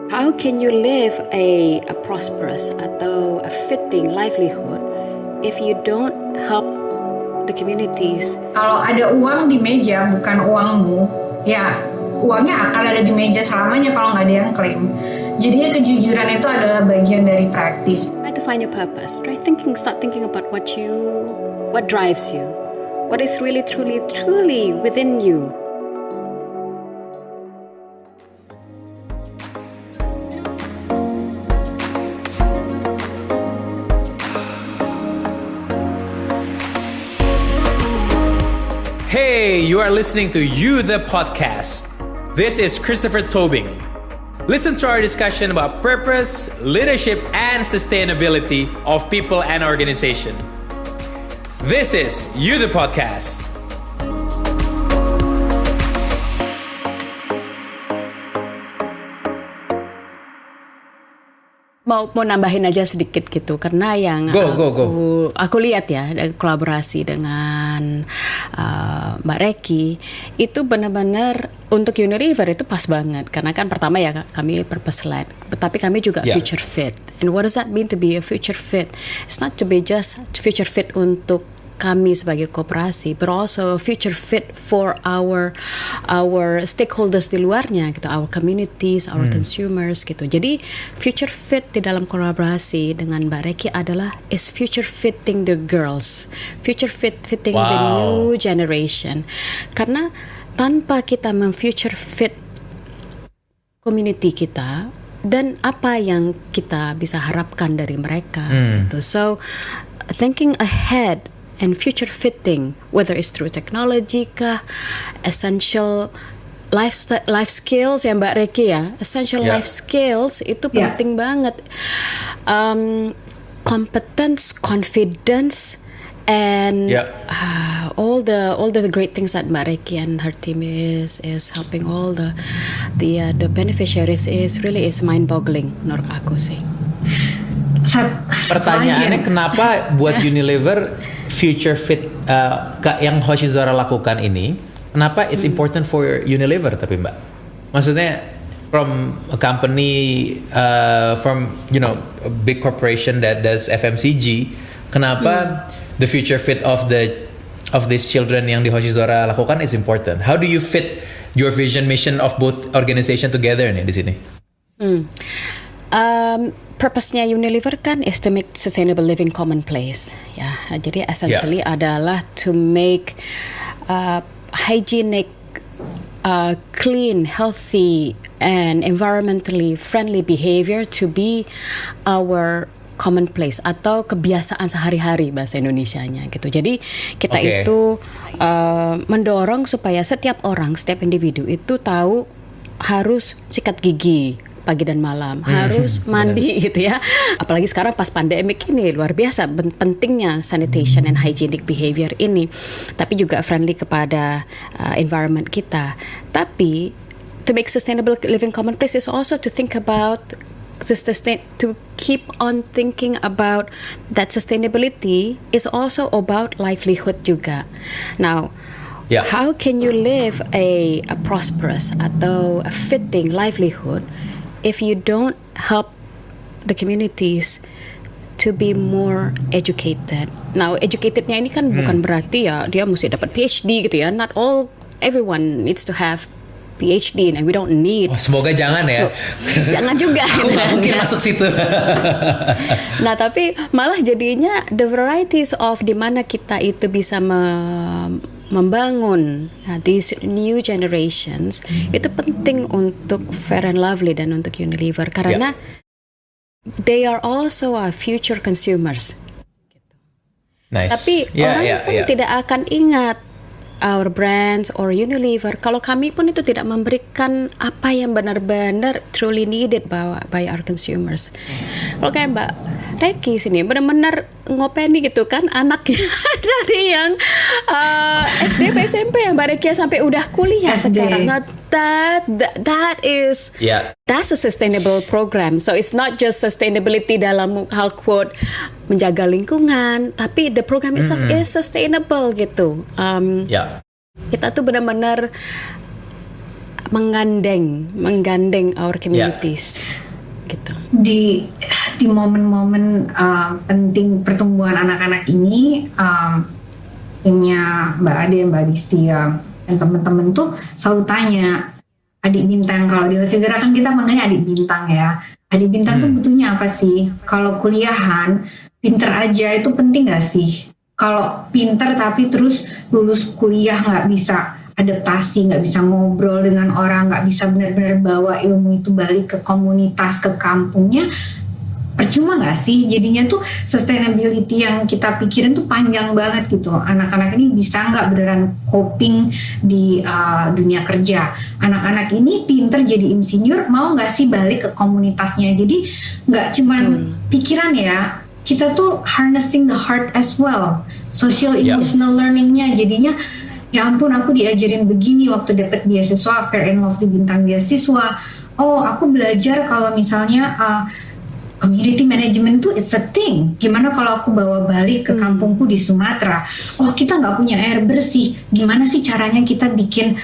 How can you live a prosperous atau a fitting livelihood if you don't help the communities? Kalau ada uang di meja bukan uangmu, ya uangnya akan ada di meja selamanya kalau nggak ada yang klaim. Jadinya kejujuran itu adalah bagian dari praktis. Try to find your purpose. Start thinking about what drives you, what is really, truly within you. Hey, you are listening to You the Podcast. This is Christopher Tobing. Listen to our discussion about purpose, leadership, and sustainability of people and organization. This is You the Podcast. Mau nambahin aja sedikit gitu karena yang aku lihat ya kolaborasi dengan Mbak Reki itu benar-benar untuk Unilever itu pas banget karena kan pertama ya kami purpose led tapi kami juga future fit. And what does that mean to be a future fit? It's not to be just future fit untuk kami sebagai koperasi, but also future fit for our stakeholders di luarnya gitu, our communities, our consumers gitu. Jadi future fit di dalam kolaborasi dengan Mbak Reki adalah is future fitting the girls, fitting the new generation. Karena tanpa kita future fit community kita dan apa yang kita bisa harapkan dari mereka gitu. So thinking ahead and future fitting, whether it's through technology kah, essential life skills ya Mbak Reki ya, essential life skills itu penting banget. Competence, confidence, and all the great things that Mbak Reki and her team is helping all the beneficiaries is mind-boggling menurut aku sih. Pertanyaannya kenapa buat Unilever future fit yang Hoshizora lakukan ini, kenapa it's important for Unilever tapi Mbak? Maksudnya from a company from a big corporation that does FMCG, kenapa the future fit of these children yang di Hoshizora lakukan is important? How do you fit your vision mission of both organization together nih di sini? Purpose-nya Unilever kan is to make sustainable living commonplace ya. Jadi essentially adalah to make hygienic, clean, healthy, and environmentally friendly behavior to be our commonplace atau kebiasaan sehari-hari bahasa Indonesianya gitu. Jadi kita itu mendorong supaya setiap orang, setiap individu itu tahu harus sikat gigi pagi dan malam, harus mandi gitu ya. Apalagi sekarang pas pandemik ini luar biasa pentingnya sanitation and hygienic behavior ini. Tapi juga friendly kepada environment kita. Tapi to make sustainable living commonplace is also to think about to keep on thinking about that sustainability is also about livelihood juga. Now, how can you live a prosperous atau a fitting livelihood if you don't help the communities to be more educated? Now, educatednya ini kan bukan berarti ya dia mesti dapat PhD gitu ya. Not everyone needs to have PhD, and we don't need. Semoga jangan ya. Jangan juga. Aku nggak mungkin masuk situ. Nah, tapi malah jadinya the varieties of di mana kita itu bisa membangun these new generations itu penting untuk Fair and Lovely dan untuk Unilever karena they are also our future consumers. Nice. Tapi orang pun tidak akan ingat our brands or Unilever kalau kami pun itu tidak memberikan apa yang benar-benar truly needed by our consumers. Kalau kayak Mbak Reki sini benar-benar ngopeni gitu kan anaknya dari yang SD SMP yang Mbak Reki sampai udah kuliah sekarang. Nah, that is that's a sustainable program. So it's not just sustainability dalam hal quote menjaga lingkungan, tapi the program itself is sustainable gitu. Kita tuh benar-benar menggandeng our communities gitu. Di momen-momen penting pertumbuhan anak-anak ini, timnya Mbak Ade, Mbak Distia, dan teman-teman tuh selalu tanya, adik bintang, kalau di Hoshizora kan kita manggilnya adik bintang ya. Adik bintang tuh butuhnya apa sih? Kalau kuliahan, pinter aja itu penting gak sih? Kalau pinter tapi terus lulus kuliah nggak bisa adaptasi, nggak bisa ngobrol dengan orang, nggak bisa benar-benar bawa ilmu itu balik ke komunitas, ke kampungnya, percuma nggak sih? Jadinya tuh sustainability yang kita pikirin tuh panjang banget gitu. Anak-anak ini bisa nggak beneran coping di dunia kerja? Anak-anak ini pinter jadi insinyur, mau nggak sih balik ke komunitasnya? Jadi nggak cuman pikiran ya, kita tuh harnessing the heart as well, social emotional learningnya. Jadinya ya ampun, aku diajarin begini waktu dapat beasiswa Fair and Lovely Bintang Beasiswa. Oh, aku belajar kalau misalnya community management tuh it's a thing. Gimana kalau aku bawa balik ke kampungku di Sumatera? Oh, kita nggak punya air bersih. Gimana sih caranya kita bikin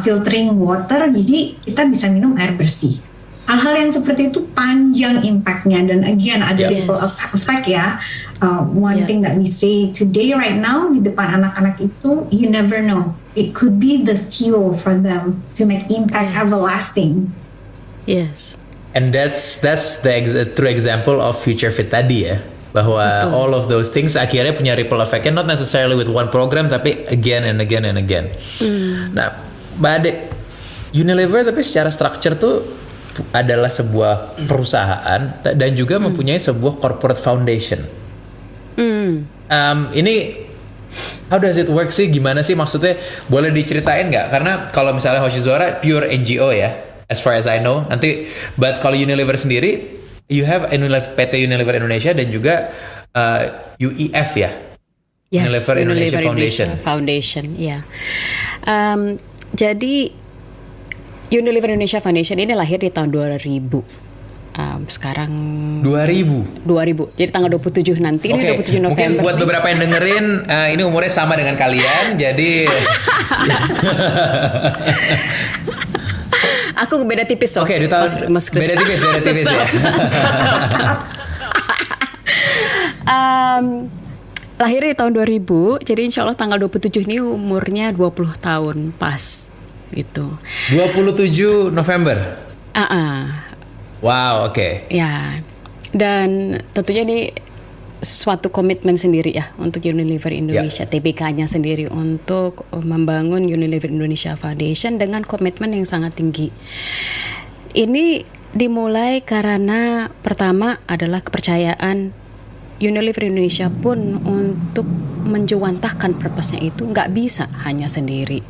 filtering water jadi kita bisa minum air bersih? Hal-hal yang seperti itu panjang impactnya, dan again ada ripple effect ya. One thing that we say today right now di depan anak-anak itu, you never know, it could be the fuel for them to make impact everlasting. Yes. And that's the true example of Future Fit tadi ya, bahwa all of those things akhirnya punya ripple effect-nya, not necessarily with one program tapi again and again and again. Nah, Mbak Ade, Unilever tapi secara structure tuh adalah sebuah perusahaan dan juga mempunyai sebuah corporate foundation. Ini how does it work sih? Gimana sih maksudnya? Boleh diceritain nggak? Karena kalau misalnya Hoshizora pure NGO ya, as far as I know. Nanti, but kalau Unilever sendiri, you have PT Unilever Indonesia dan juga UEF ya, Unilever Indonesia Foundation. Ya. Jadi Unilever Indonesia Foundation ini lahir di tahun 2000. Sekarang 2000. Jadi tanggal 27 nanti, ini 27 November. Mungkin buat beberapa yang dengerin, ini umurnya sama dengan kalian, jadi aku beda tipis loh. Oke, Mas beda tipis ya. Lahir di tahun 2000, jadi insya Allah tanggal 27 ini umurnya 20 tahun pas gitu. 27 November? Wow, oke. Ya, dan tentunya ini suatu komitmen sendiri ya untuk Unilever Indonesia, TBK-nya sendiri untuk membangun Unilever Indonesia Foundation dengan komitmen yang sangat tinggi. Ini dimulai karena pertama adalah kepercayaan Unilever Indonesia pun untuk menjuantahkan purpose-nya itu nggak bisa hanya sendiri.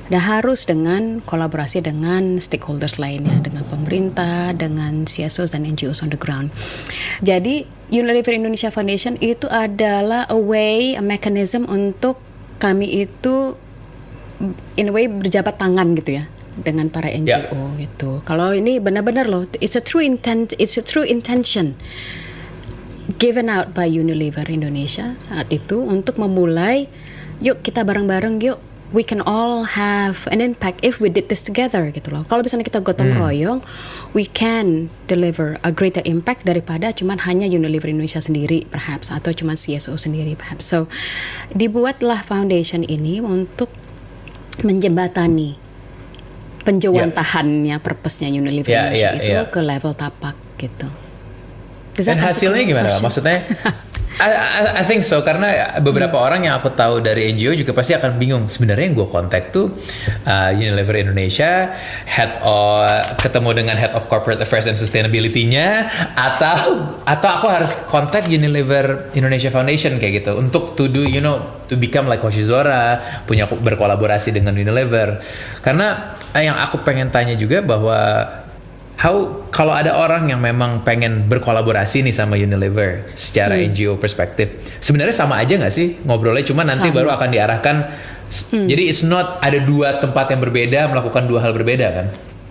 Dan harus dengan kolaborasi dengan stakeholders lainnya, dengan pemerintah, dengan CSOs dan NGOs on the ground. Jadi Unilever Indonesia Foundation itu adalah a mechanism untuk kami itu in a way berjabat tangan gitu ya dengan para NGO gitu. Kalau ini benar-benar loh, it's a true intention given out by Unilever Indonesia saat itu untuk memulai, yuk kita bareng-bareng yuk. We can all have an impact if we did this together gitu loh. Kalau misalnya kita gotong royong, we can deliver a greater impact daripada cuman hanya Unilever Indonesia sendiri perhaps, atau cuman CSO sendiri perhaps. So dibuatlah foundation ini untuk menjembatani penjawantahannya purpose-nya Unilever Indonesia itu ke level tapak gitu. Dan hasilnya gimana? Maksudnya I think so, karena beberapa orang yang aku tahu dari NGO juga pasti akan bingung, sebenarnya yang gue kontak tuh Unilever Indonesia, ketemu dengan Head of Corporate Affairs and Sustainability-nya, atau aku harus kontak Unilever Indonesia Foundation kayak gitu untuk to become like Hoshizora, berkolaborasi dengan Unilever. Karena yang aku pengen tanya juga bahwa kalau ada orang yang memang pengen berkolaborasi nih sama Unilever secara NGO perspektif, sebenarnya sama aja nggak sih ngobrolnya? Cuma nanti baru akan diarahkan. Jadi it's not ada dua tempat yang berbeda melakukan dua hal berbeda kan?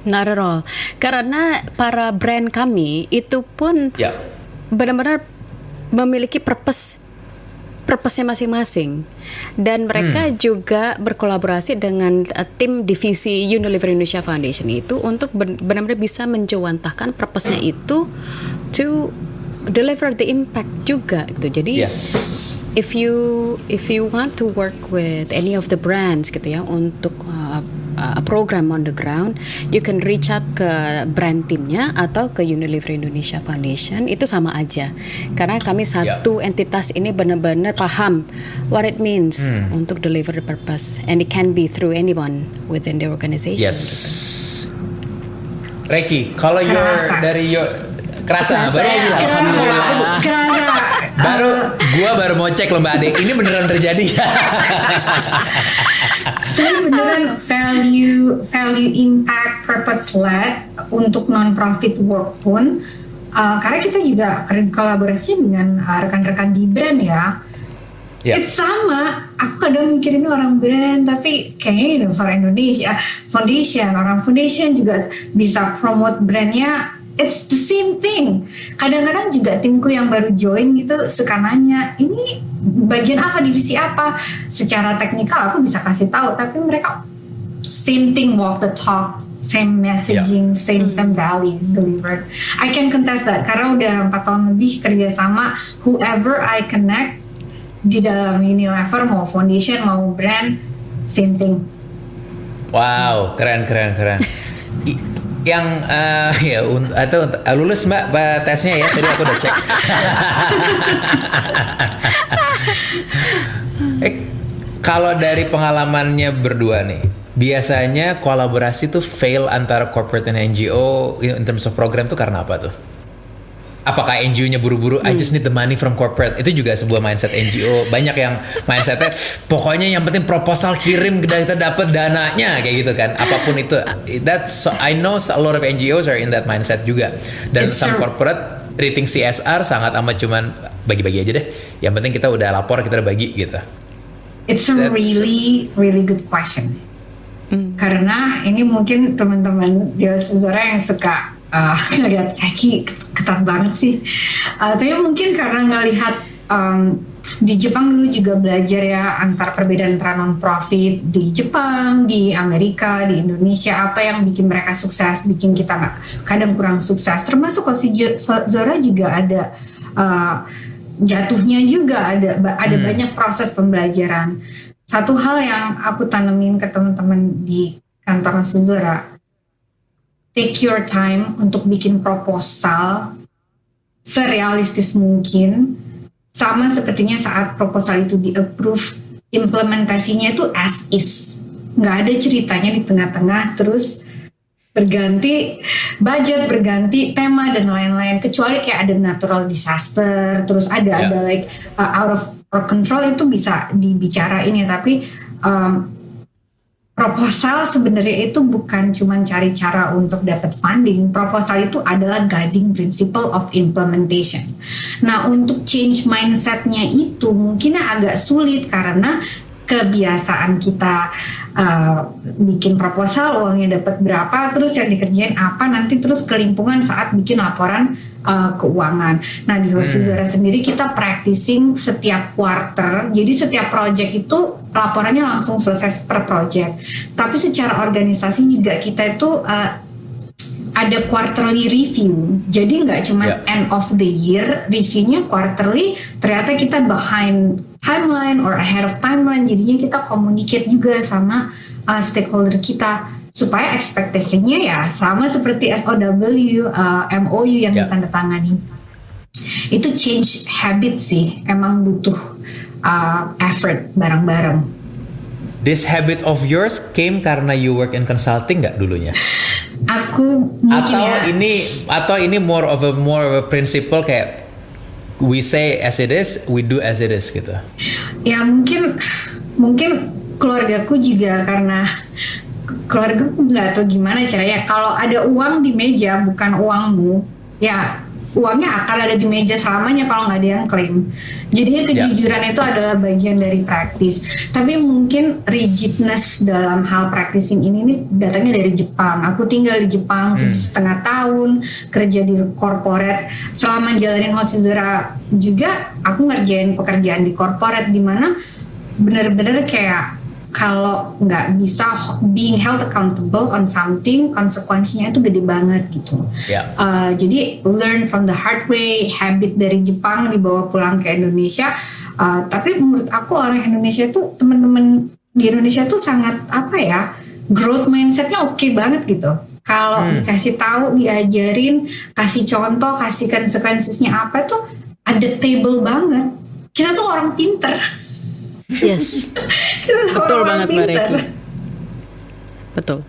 Not at all. Karena para brand kami itu pun benar-benar memiliki purpose purpose-nya masing-masing, dan mereka juga berkolaborasi dengan tim divisi Unilever Indonesia Foundation itu untuk benar-benar bisa menjawantahkan purpose-nya itu to deliver the impact juga gitu. Jadi if you want to work with any of the brands gitu ya untuk a program on the ground, you can reach out ke brand timnya atau ke Unilever Indonesia Foundation. Itu sama aja, karena kami satu entitas ini benar-benar paham what it means untuk deliver the purpose, and it can be through anyone within the organization. Reiki, kalau dari kerasa baru bilang alhamdulillah. Gua baru mau cek loh Mbak Ade, ini beneran terjadi. Jadi beneran value impact purpose led untuk non-profit work pun karena kita juga kolaborasi dengan rekan-rekan di brand ya. It's sama, aku kadang mikirin orang brand tapi kayaknya for Indonesia Foundation, orang foundation juga bisa promote brandnya. It's the same thing. Kadang-kadang juga timku yang baru join gitu suka nanya, ini bagian apa, divisi apa? Secara teknikal aku bisa kasih tahu, tapi mereka same thing, walk the talk, same messaging, same value delivered. I can contest that karena udah 4 tahun lebih kerja sama. Whoever I connect di dalam Unilever, mau foundation mau brand, same thing. Wow, keren. Yang atau lulus Mbak tesnya ya, tadi aku udah cek. Kalau dari pengalamannya berdua nih, biasanya kolaborasi tuh fail antara corporate dan NGO in terms of program tuh karena apa tuh? Apakah NGO-nya buru-buru, I just need the money from corporate? Itu juga sebuah mindset NGO. Banyak yang mindsetnya, pokoknya yang penting proposal kirim, kita dapat dananya, kayak gitu kan. Apapun itu. I know a lot of NGOs are in that mindset juga. Dan some corporate treating CSR sangat amat cuman bagi-bagi aja deh. Yang penting kita udah lapor, kita udah bagi gitu. It's a really good question. Karena ini mungkin teman-teman di Zora yang suka ngeliat kaki ketat banget sih. Tapi mungkin karena ngelihat di Jepang dulu juga belajar ya antar perbedaan antara non-profit di Jepang, di Amerika, di Indonesia, apa yang bikin mereka sukses, bikin kita kadang kurang sukses. Termasuk si Zora juga ada jatuhnya juga, ada banyak proses pembelajaran. Satu hal yang aku tanemin ke teman-teman di kantor Zora, take your time untuk bikin proposal serealistis mungkin, sama sepertinya saat proposal itu di-approve, implementasinya itu as is, nggak ada ceritanya di tengah-tengah terus berganti budget, berganti tema dan lain-lain, kecuali kayak ada natural disaster, terus ada like out of our control, itu bisa dibicarain ya. Tapi proposal sebenarnya itu bukan cuma cari cara untuk dapat funding. Proposal itu adalah guiding principle of implementation. Nah, untuk change mindset-nya itu mungkin agak sulit karena kebiasaan kita bikin proposal, uangnya dapat berapa, terus yang dikerjain apa, nanti terus kelimpungan saat bikin laporan keuangan. Nah, di Zora sendiri kita practicing setiap quarter, jadi setiap project itu laporannya langsung selesai per project. Tapi secara organisasi juga kita itu ada quarterly review, jadi nggak cuma end of the year reviewnya quarterly, ternyata kita behind timeline or ahead of timeline, jadinya kita communicate juga sama stakeholder kita supaya expectation-nya ya sama seperti SOW, MOU yang ditandatangani. Itu change habit sih, emang butuh effort bareng-bareng. This habit of yours came karena you work in consulting nggak dulunya? Aku mungkin atau ini more of a principle kayak we say as it is, we do as it is gitu. Ya mungkin keluargaku juga karena keluargaku nggak tahu gimana caranya. Kalau ada uang di meja bukan uangmu, ya uangnya akan ada di meja selamanya kalau nggak ada yang klaim. Jadi kejujuran itu adalah bagian dari praktis. Tapi mungkin rigidness dalam hal practicing ini nih datangnya dari Jepang. Aku tinggal di Jepang 7,5 tahun, kerja di corporate. Selama jalanin Hoshizora juga aku ngerjain pekerjaan di corporate di mana benar-benar kayak kalau nggak bisa being held accountable on something, konsekuensinya itu gede banget gitu. Jadi learn from the hard way, habit dari Jepang dibawa pulang ke Indonesia. Tapi menurut aku orang Indonesia itu, teman-teman di Indonesia tuh sangat growth mindsetnya oke banget gitu. Kalau dikasih tahu, diajarin, kasih contoh, kasih konsekuensinya apa tuh adaptable banget. Kita tuh orang pinter. Yes, betul banget Mbak Reki. Betul.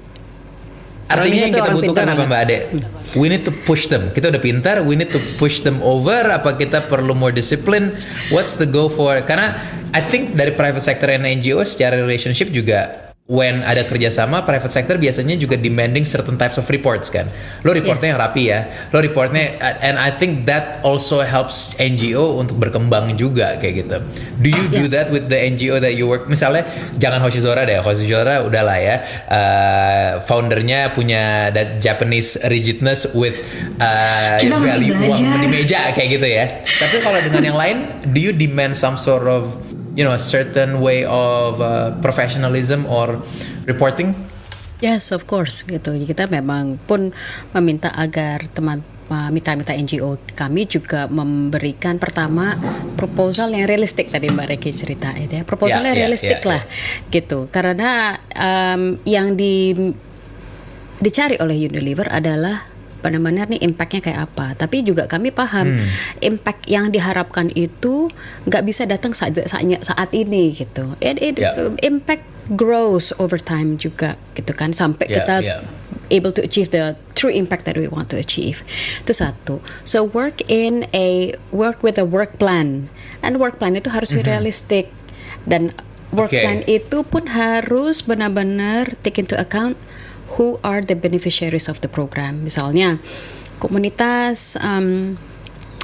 Artinya yang kita butuhkan apa Mbak Ade? We need to push them. Kita udah pintar, we need to push them over. Apa kita perlu more discipline? What's the goal for? Karena I think dari private sector and NGO secara relationship juga, when ada kerjasama, private sector biasanya juga demanding certain types of reports kan. Lo reportnya yang rapi ya, lo reportnya, and I think that also helps NGO untuk berkembang juga kayak gitu. Do you do that with the NGO that you work? Misalnya jangan Hoshizora deh, Hoshizora udahlah ya, foundernya punya that Japanese rigidness with value uang di meja kayak gitu ya. Tapi kalau dengan yang lain, do you demand some sort of a certain way of professionalism or reporting? Yes, of course gitu. Kita memang pun meminta agar mitra-mitra NGO kami juga memberikan pertama proposal yang realistik, tadi Mbak Reki cerita itu ya. Proposal yang realistik lah gitu. Karena yang dicari oleh Unilever adalah benar-benar nih impactnya kayak apa. Tapi juga kami paham impact yang diharapkan itu nggak bisa datang saat ini gitu. Impact grows over time juga gitu kan, sampai kita able to achieve the true impact that we want to achieve. Itu satu. So work with a work plan, and work plan itu harus realistic, dan work plan itu pun harus benar-benar take into account who are the beneficiaries of the program. Misalnya komunitas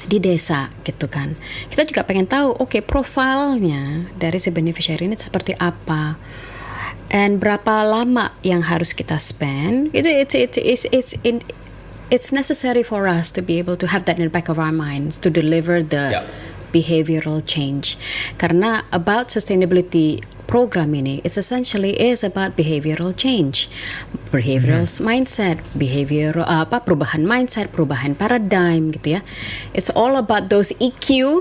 di desa gitu kan. Kita juga pengen tahu, profilnya dari si beneficiary ini seperti apa, and berapa lama yang harus kita spend. It's necessary for us to be able to have that in the back of our minds to deliver the behavioral change. Karena about sustainability program ini, it's essentially is about behavioral change, behavioral mindset, perubahan mindset, perubahan paradigm gitu ya. It's all about those EQ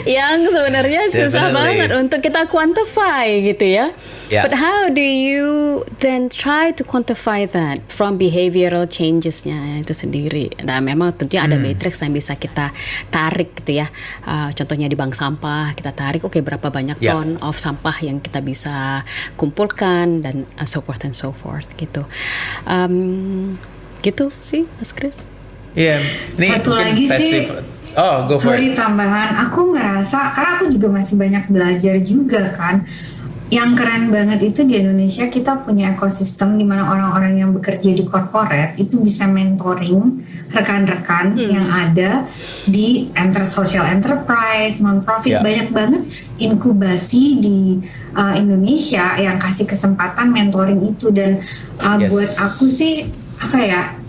yang sebenarnya susah banget untuk kita quantify gitu ya. But how do you then try to quantify that from behavioral changesnya itu sendiri? Nah, memang tentunya ada matrix yang bisa kita tarik gitu ya. Contohnya di bank sampah kita tarik, berapa banyak ton of sampah yang kita bisa kumpulkan, dan so forth and so forth gitu. Gitu sih Mas Chris. Satu lagi sih, go for it. Tambahan, aku ngerasa, karena aku juga masih banyak belajar juga kan. Yang keren banget itu di Indonesia kita punya ekosistem di mana orang-orang yang bekerja di corporate itu bisa mentoring rekan-rekan yang ada di social enterprise, non-profit. Banyak banget inkubasi di Indonesia yang kasih kesempatan mentoring itu, dan buat aku sih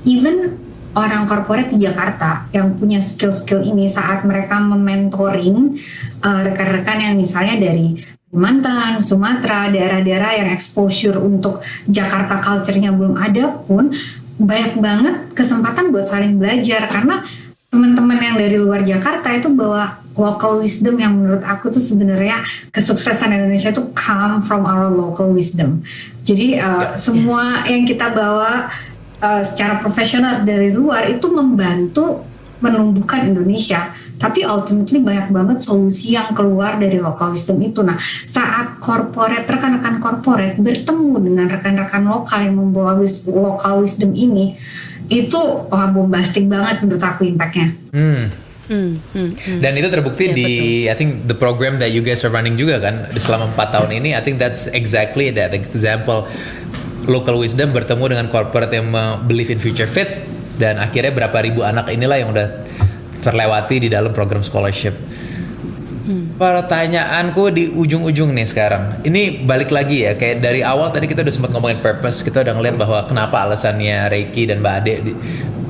even orang corporate di Jakarta yang punya skill-skill ini, saat mereka mementoring rekan-rekan yang misalnya dari Kalimantan, Sumatera, daerah-daerah yang exposure untuk Jakarta culture-nya belum ada pun, banyak banget kesempatan buat saling belajar, karena teman-teman yang dari luar Jakarta itu bawa local wisdom yang menurut aku tuh sebenarnya kesuksesan Indonesia itu come from our local wisdom. Jadi semua yang kita bawa secara profesional dari luar itu membantu menumbuhkan Indonesia, tapi ultimately banyak banget solusi yang keluar dari local wisdom itu. Nah, saat rekan-rekan corporate bertemu dengan rekan-rekan lokal yang membawa local wisdom ini, itu bombastic banget menurut aku impactnya. Dan itu terbukti di betul. I think the program that you guys are running juga kan selama 4 tahun ini. I think that's exactly that example. Local wisdom bertemu dengan corporate yang believe in future fit, Dan akhirnya berapa ribu anak inilah yang udah terlewati di dalam program scholarship. Pertanyaanku di ujung-ujung nih sekarang. Ini balik lagi ya, kayak dari awal tadi kita udah sempat ngomongin purpose, kita udah ngeliat bahwa kenapa alasannya Reiki dan Mbak Ade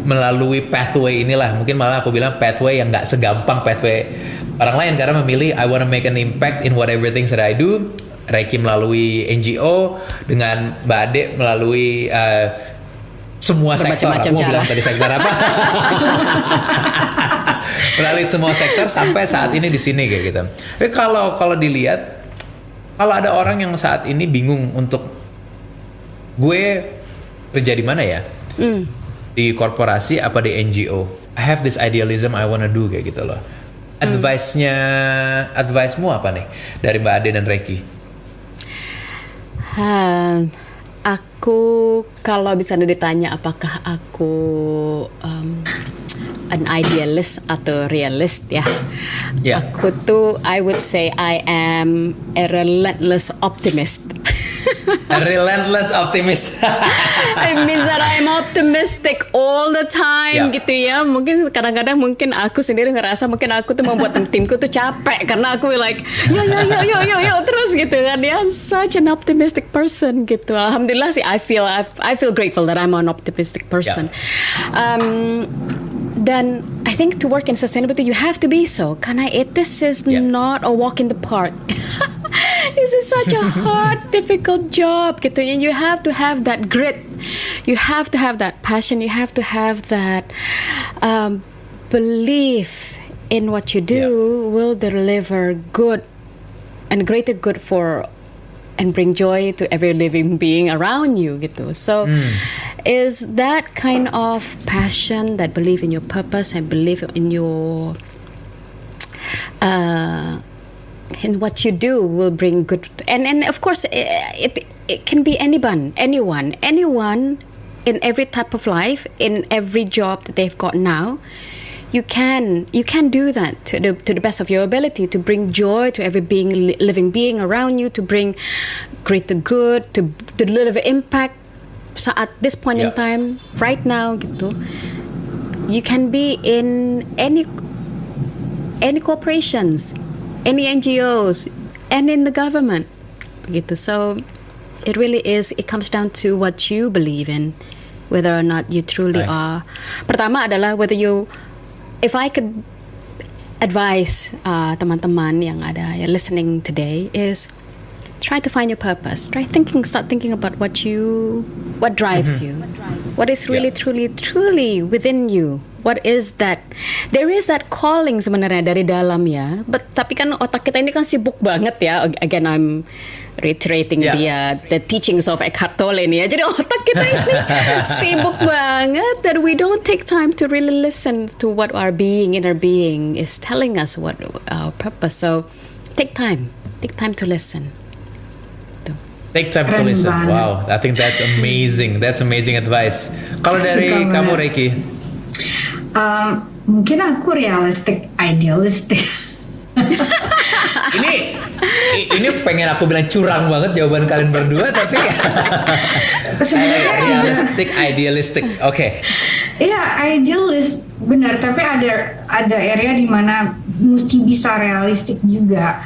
melalui pathway inilah. Mungkin malah aku bilang pathway yang nggak segampang pathway orang lain, karena memilih I wanna make an impact in whatever things that I do. Reiki melalui NGO, dengan Mbak Ade melalui semua sektor. Aku mau bilang tadi sektor apa? Melalui semua sektor sampai saat ini di sini kayak gitu. Tapi kalau dilihat, kalau ada orang yang saat ini bingung untuk gue kerja di mana ya, di korporasi apa di NGO, I have this idealism I wanna do kayak gitu loh. Advice-mu apa nih dari Mbak Ade dan Reiki? Aku kalau bisa ditanya apakah aku an idealist atau realist ya. Yeah. Aku tuh I would say I am a relentless optimist. A relentless optimist. I mean that I'm optimistic all the time Yeah. gitu ya. Mungkin kadang-kadang mungkin aku sendiri ngerasa mungkin aku tuh membuat timku tuh capek karena aku like yo terus gitu kan ya. I'm such an optimistic person gitu. Alhamdulillah sih I feel grateful that I'm an optimistic person. Dan I think to work in sustainability you have to be so. Karena this is not a walk in the park. This is such a hard, difficult job gitu. And you have to have that grit. You have to have that passion. You have to have that belief in what you do will deliver good and greater good for and bring joy to every living being around you gitu. So is that kind of passion, that belief in your purpose and belief in your in what you do will bring good, and of course it can be anyone in every type of life, in every job that they've got now. You can do that to the best of your ability, to bring joy to every living being around you, to bring greater good, to deliver impact at this point in time right now gitu. You can be in any corporations, any NGOs, and in the government begitu. So it really is, it comes down to what you believe in, whether or not you truly are. Pertama adalah whether you, if I could advise teman-teman yang ada listening today, is try to find your purpose. Start thinking about what drives you. What is really truly within you. What is that? There is that calling sebenarnya dari dalam ya. Tapi kan otak kita ini kan sibuk banget ya. Again, I'm reiterating the teachings of Eckhart Tolle ini ya. Jadi otak kita ini sibuk banget that we don't take time to really listen to what our inner being is telling us, what our purpose. So take time to listen. Take time to listen. Wow, I think that's amazing. That's amazing advice. Kalau dari kamu Reiki? Mungkin aku realistic, idealistic. ini pengen aku bilang curang banget jawaban kalian berdua, tapi realistic, idealistic. Oke. Iya, idealist benar, tapi ada area di mana mesti bisa realistik juga.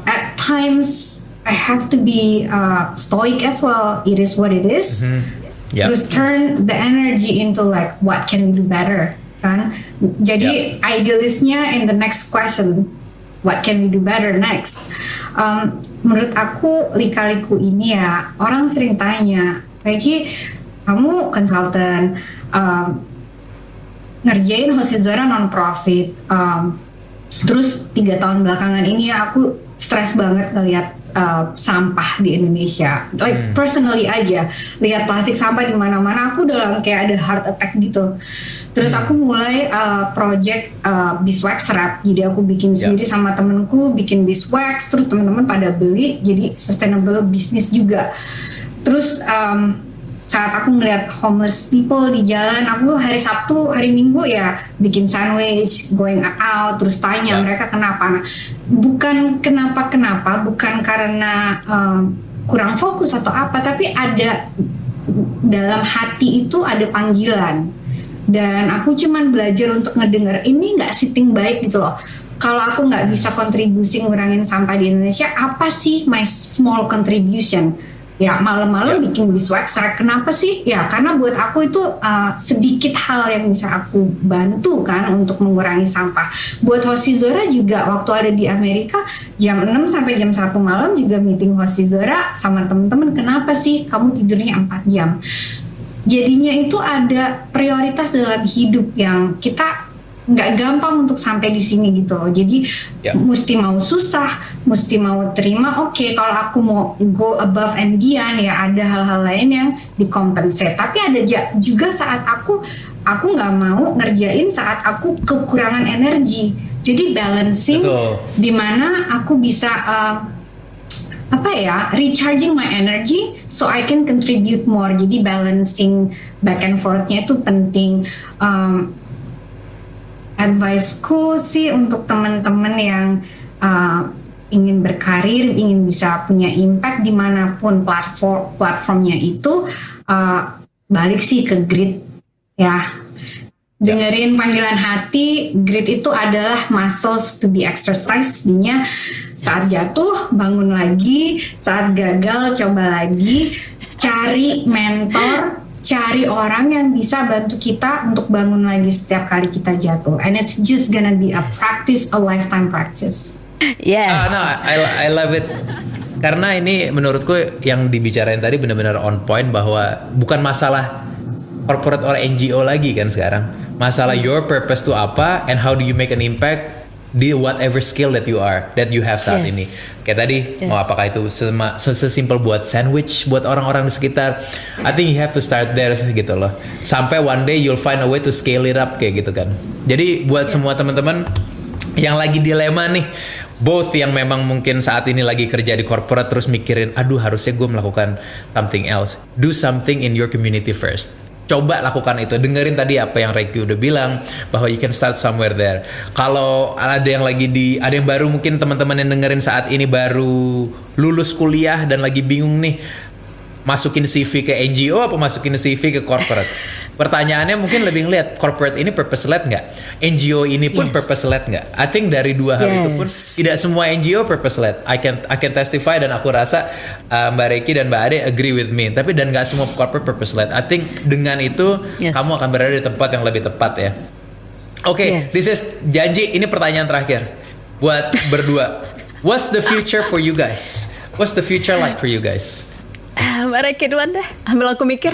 At times I have to be stoic as well. It is what it is. Terus turn the energy into like what can we do better, kan? Jadi idealisnya in the next question, what can we do better next? Menurut aku lika-liku ini ya, orang sering tanya, Reiki, kamu konsultan, ngerjain Hoshizora non-profit, terus 3 tahun belakangan ini aku stres banget ngeliat sampah di Indonesia, like personally aja lihat plastik sampah di mana-mana, aku udah kayak ada heart attack gitu. Terus aku mulai project beeswax wrap, jadi aku bikin sendiri sama temenku, bikin beeswax, terus teman-teman pada beli, jadi sustainable business juga. Terus saat aku ngeliat homeless people di jalan, aku hari Sabtu, hari Minggu ya bikin sandwich, going out, terus tanya mereka kenapa. Nah, bukan kenapa, bukan karena kurang fokus atau apa, tapi ada dalam hati itu ada panggilan. Dan aku cuman belajar untuk ngedenger ini nggak sitting baik gitu loh. Kalau aku nggak bisa kontribusi ngurangin sampah di Indonesia, apa sih my small contribution? Ya malam-malam bikin beeswax rack. Kenapa sih? Ya karena buat aku itu sedikit hal yang bisa aku bantu kan untuk mengurangi sampah. Buat Hoshizora juga waktu ada di Amerika jam 6 sampai jam 1 malam juga meeting Hoshizora sama temen-temen. Kenapa sih kamu tidurnya 4 jam? Jadinya itu ada prioritas dalam hidup yang kita nggak gampang untuk sampai di sini gitu loh. Jadi mesti mau susah, mesti mau terima. Oke, kalau aku mau go above and beyond ya ada hal-hal lain yang dikompensate. Tapi ada juga saat aku nggak mau ngerjain saat aku kekurangan energi. Jadi balancing di mana aku bisa recharging my energy so I can contribute more. Jadi balancing back and forth-nya itu penting. Advice-ku sih untuk teman-teman yang ingin berkarir, ingin bisa punya impact dimanapun platformnya itu, balik sih ke grit ya. Dengerin panggilan hati. Grit itu adalah muscles to be exercised. Dinya saat jatuh bangun lagi, saat gagal coba lagi. Cari mentor, cari orang yang bisa bantu kita untuk bangun lagi setiap kali kita jatuh. And it's just gonna be a practice, a lifetime practice. Yes. No, I love it. Karena ini menurutku yang dibicarain tadi benar-benar on point, bahwa bukan masalah corporate or NGO lagi kan sekarang. Masalah your purpose itu apa, and how do you make an impact di whatever skill that you have saat ini. Kayak tadi, mau apakah itu sesimpel buat sandwich buat orang-orang di sekitar. I think you have to start there gitu loh. Sampai one day you'll find a way to scale it up kayak gitu kan. Jadi buat semua teman-teman yang lagi dilema nih, both yang memang mungkin saat ini lagi kerja di corporate terus mikirin, aduh harusnya gue melakukan something else. Do something in your community first. Coba lakukan itu. Dengerin tadi apa yang Reiki udah bilang, bahwa you can start somewhere there. Kalau ada yang baru, mungkin teman-teman yang dengerin saat ini baru lulus kuliah dan lagi bingung nih, masukin CV ke NGO apa masukin CV ke corporate? Pertanyaannya mungkin lebih ngeliat corporate ini purpose led nggak? NGO ini pun purpose led nggak? I think dari dua hal itu pun tidak semua NGO purpose led. I can testify, dan aku rasa Mbak Reiki dan Mbak Ade agree with me. Tapi dan nggak semua corporate purpose led. I think dengan itu kamu akan berada di tempat yang lebih tepat ya. Oke, this is janji. Ini pertanyaan terakhir buat berdua. What's the future for you guys? What's the future like for you guys? Mbak Reiki duluan deh, ambil aku mikir.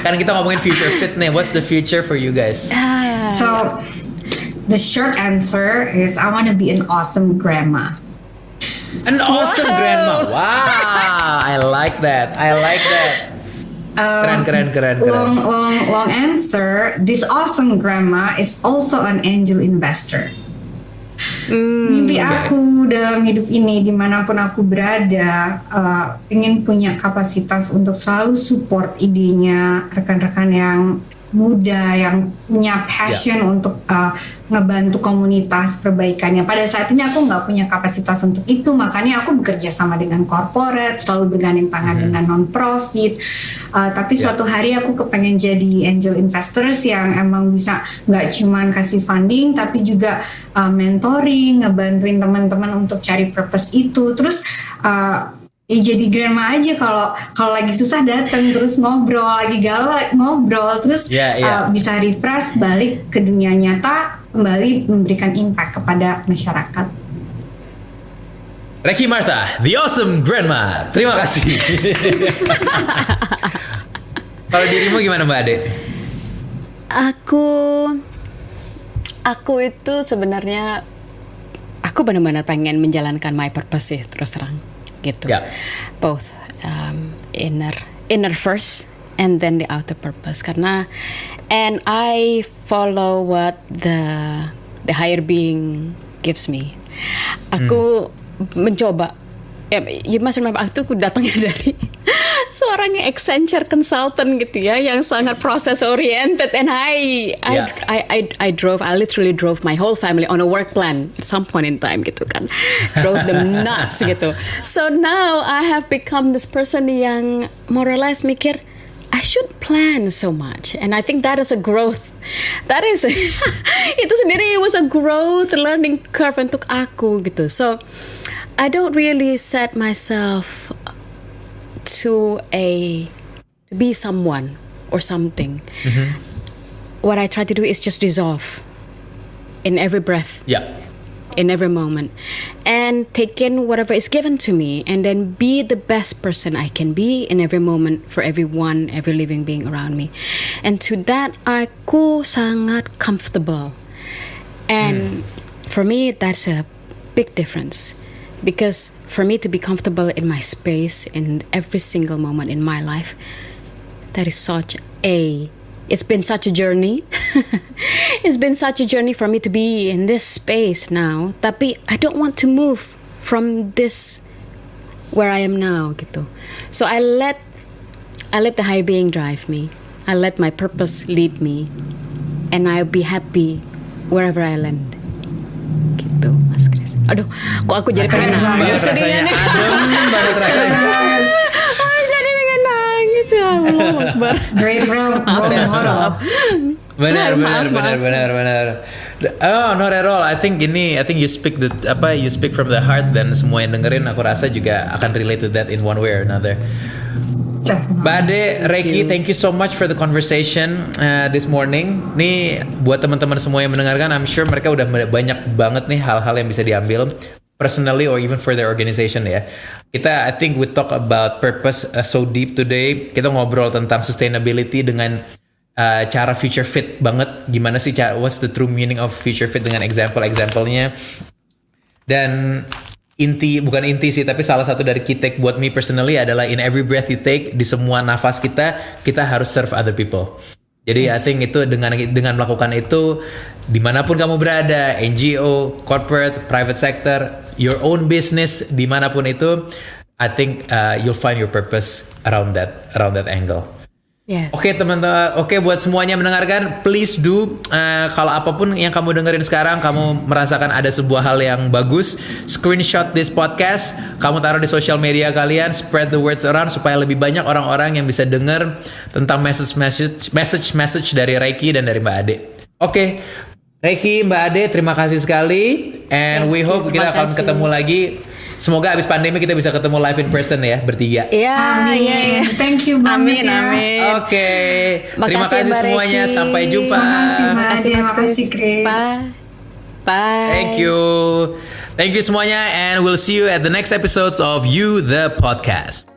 Kan kita ngomongin future fit nih. What's the future for you guys? So the short answer is I want to be an awesome grandma. An awesome grandma. Wow, I like that. Keren. Long answer. This awesome grandma is also an angel investor. Mimpi aku dalam hidup ini, dimanapun aku berada, ingin punya kapasitas untuk selalu support idenya rekan-rekan yang muda yang punya passion untuk ngebantu komunitas perbaikannya. Pada saat ini aku nggak punya kapasitas untuk itu, makanya aku bekerja sama dengan corporate, selalu bergandeng tangan dengan non-profit. Tapi suatu hari aku kepengen jadi angel investors yang emang bisa nggak cuman kasih funding, tapi juga mentoring, ngebantuin teman-teman untuk cari purpose itu. Terus jadi grandma aja, kalau lagi susah datang, terus ngobrol, lagi galak ngobrol, terus bisa refresh, balik ke dunia nyata, kembali memberikan impact kepada masyarakat. Reiki Martha, the awesome grandma. Terima kasih. Kalau dirimu gimana Mbak Ade? Aku itu sebenarnya aku benar-benar pengen menjalankan my purpose sih, terus terang gitu. Both inner first and then the outer purpose, karena and I follow what the higher being gives me. Aku mencoba, you must remember, aku datangnya seorang Accenture consultant gitu ya, yang sangat process oriented, and I literally drove my whole family on a work plan at some point in time gitu kan, drove them nuts gitu. So now I have become this person yang more or less mikir, I should plan so much, and I think that is a growth. That is itu sendiri was a growth learning curve untuk aku gitu. So I don't really set myself to be someone or something. What I try to do is just dissolve in every breath. Yeah. In every moment, and take in whatever is given to me, and then be the best person I can be in every moment for everyone, every living being around me. And to that, aku sangat comfortable. And for me, that's a big difference. Because for me to be comfortable in my space, in every single moment in my life, that is it's been such a journey. It's been such a journey for me to be in this space now. Tapi I don't want to move from this where I am now gitu. So I let the high being drive me. I let my purpose lead me, and I'll be happy wherever I land. Gitu, Mas Chris. Aduh, kok aku jadi pengen nangis jadinya nih. Adem banget rasanya. Jadi pengen nangis ya Allah Akbar. Great role model. Benar. Oh, not at all. I think you speak from the heart, dan semua yang dengerin aku rasa juga akan relate to that in one way or another. Mbak Ade, Reiki, thank you so much for the conversation this morning. Nih buat teman-teman semua yang mendengarkan, I'm sure mereka udah banyak banget nih hal-hal yang bisa diambil personally or even for their organization ya. I think we talk about purpose so deep today. Kita ngobrol tentang sustainability dengan cara future fit banget. Gimana sih what's the true meaning of future fit dengan example-nya. Dan bukan inti sih, tapi salah satu dari key take buat me personally adalah in every breath you take, di semua nafas kita harus serve other people. Jadi I think itu dengan melakukan itu, dimanapun kamu berada, NGO, corporate, private sector, your own business, dimanapun itu, I think you'll find your purpose around that angle. Yes. Oke teman-teman, buat semuanya mendengarkan, please do kalau apapun yang kamu dengerin sekarang, kamu merasakan ada sebuah hal yang bagus, screenshot this podcast, kamu taruh di social media kalian, spread the words around supaya lebih banyak orang-orang yang bisa dengar tentang message dari Reiki dan dari Mbak Ade. Oke, Reiki, Mbak Ade, terima kasih sekali, and we hope kita akan ketemu lagi. Semoga abis pandemi kita bisa ketemu live in person ya, bertiga. Iya, Amin. Thank you banget Amin. Oke. Terima kasih semuanya. Sampai jumpa. Terima kasih Chris. Bye. Thank you semuanya, and we'll see you at the next episodes of You the Podcast.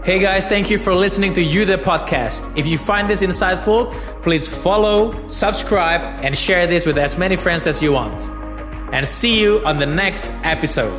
Hey guys, thank you for listening to You the Podcast. If you find this insightful, please follow, subscribe, and share this with as many friends as you want. And see you on the next episode.